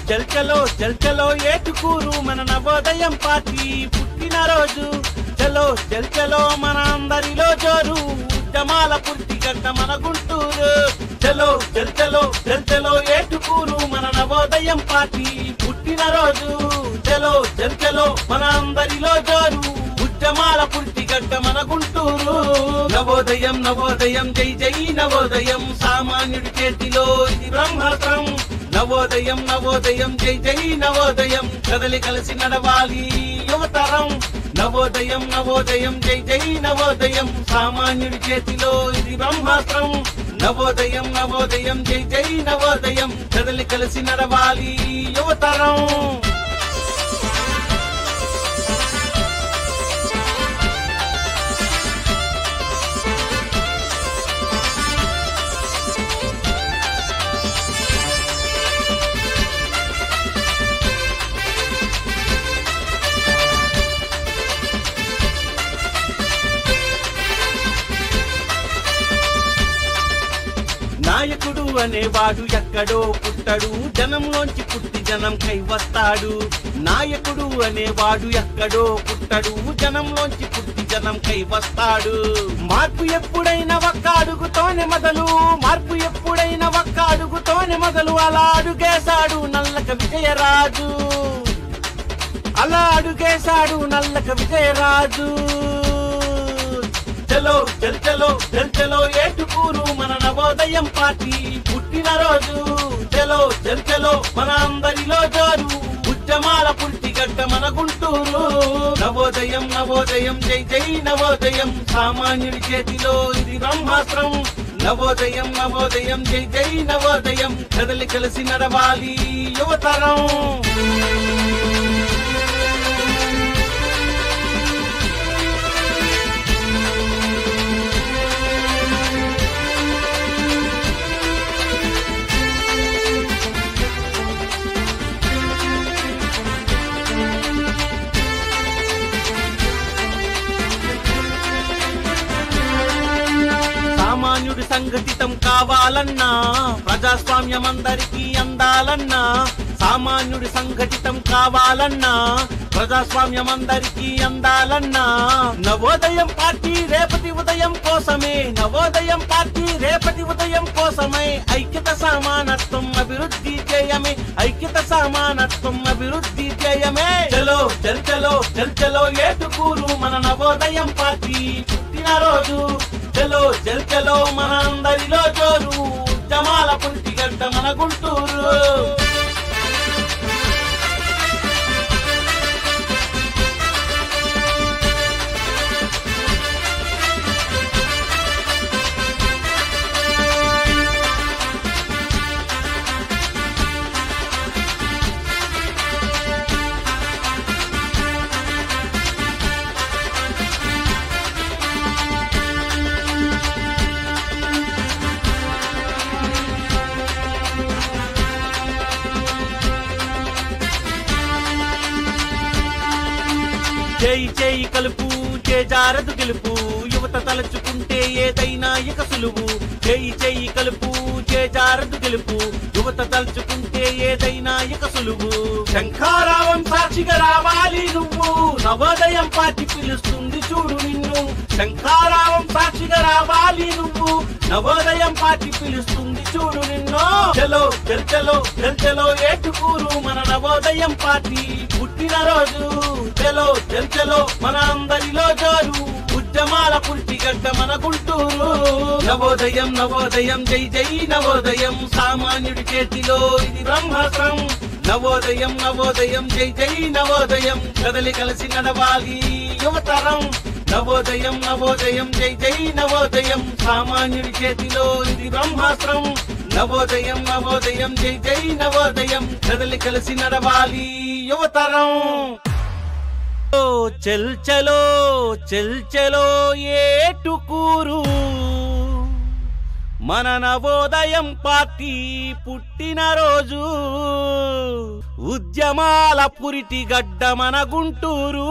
చల్ చలో చల్ చలో ఏటుకూరు మన నవోదయం పార్టీ పుట్టినరోజు చలో చల్ చలో మన అందరిలో జోరు ఉద్యమాల పుర్తి గడ్డ మన గుంటూరు చలో చల్ చలో చల్ చలో ఏటుకూరు మన నవోదయం పార్టీ పుట్టినరోజు చలో చల్ చలో మన అందరిలో జోరు ఉద్యమాల పుర్తి గడ్డ మన గుంటూరు నవోదయం నవోదయం జై జై నవోదయం సామాన్యుడి చేతిలో ఇది బ్రహ్మాస్త్రం నవోదయం నవోదయం జై జై నవోదయం కదలి కలిసి నడవాలి యువతరం నవోదయం నవోదయం జై జై నవోదయం సామాన్యుడి చేతిలో ఇది బ్రహ్మాస్త్రం నవోదయం నవోదయం జై జై నవోదయం కదలి కలిసి నడవాలి యువతరం నాయకుడు అనేవాడు ఎక్కడో పుట్టడు జనంలోంచి పుట్టి జనం కై వస్తాడు నాయకుడు అనేవాడు ఎక్కడో పుట్టడు జనంలోంచి పుట్టి జనం కై వస్తాడు మార్పు ఎప్పుడైనా ఒక్క అడుగుతోనే మొదలు మార్పు ఎప్పుడైనా ఒక్క అడుగుతోనే మొదలు అలా అడుగేశాడు నల్లక విజయరాజు అలా అడుగేశాడు నల్లక విజయరాజు చలో చల్ చలో చల్ చలో ఏటుకూరు మన నవోదయం పార్టీ పుట్టినరోజు చలో చల్ చలో మన అందరిలో జోరు ఉద్యమాల పుర్తి గడ్డ మన గుంటూరు నవోదయం నవోదయం జై జై నవోదయం సామాన్యుడి చేతిలో ఇది బ్రహ్మాస్త్రం నవోదయం నవోదయం జై జై నవోదయం కదలి కలిసి నడవాలి యువతరం సామాన్యుడు సంఘటితం కావాలన్నా ప్రజాస్వామ్యం అందరికీ అందాలన్నా సామాన్యుడు సంఘటితం కావాలన్నా ప్రజాస్వామ్యం అందరికీ అందాలన్నా నవోదయం పార్టీ రేపటి ఉదయం కోసమే నవోదయం పార్టీ రేపటి ఉదయం కోసమే ఐక్యత సమానత్వం అభివృద్ధి చేయమే ఐక్యత సమానత్వం అభివృద్ధి చేయమే చలో చల్ చలో చల్ చలో ఏటుకూరు మన నవోదయం పార్టీ పుట్టినరోజు చలో చల్ చలో మన అందరిలో జోరు ఉద్యమాల పుర్తి గడ్డ మన గుంటూరు చేయి చేయి కలుపు చేజారదు గెలుపు యువత తలచుకుంటే ఏదైనా ఇక సులువు చేయి చేయి కలుపు చేజారదు గెలుపు యువత తలుచుకుంటే ఏదైనా ఇక సులువు శంఖారావం సాక్షిగా రావాలి నువ్వు నవోదయం పార్టీ పిలుస్తుంది చూడు నిన్ను శంఖారావం సాక్షిగా రావాలి నువ్వు నవోదయం పార్టీ పిలుస్తుంది చూడు నిన్ను చలో చల్ చలో చల్ చలో ఏటుకూరు మన నవోదయం పార్టీ పుట్టినరోజు చలో చల్ చలో మన అందరిలో జోరు ఉద్యమాల పుర్తి గడ్డ మన గుంటూరు నవోదయం నవోదయం జై జై నవోదయం సామాన్యుడి చేతిలో ఇది బ్రహ్మాస్త్రం నవోదయం నవోదయం జై జై నవోదయం కదలి కలిసి నడవాలి యువతరం నవోదయం నవోదయం జై జై నవోదయం సామాన్యుడి చేతిలో ఇది బ్రహ్మాస్త్రం నవోదయం నవోదయం జై జై నవోదయం కదలి కలిసి నడవాలి యువతరం చల్ చలో చల్ చలో ఏటుకూరు మన నవోదయం పార్టీ పుట్టినరోజు ఉద్యమాల పురిటి గడ్డ మన గుంటూరు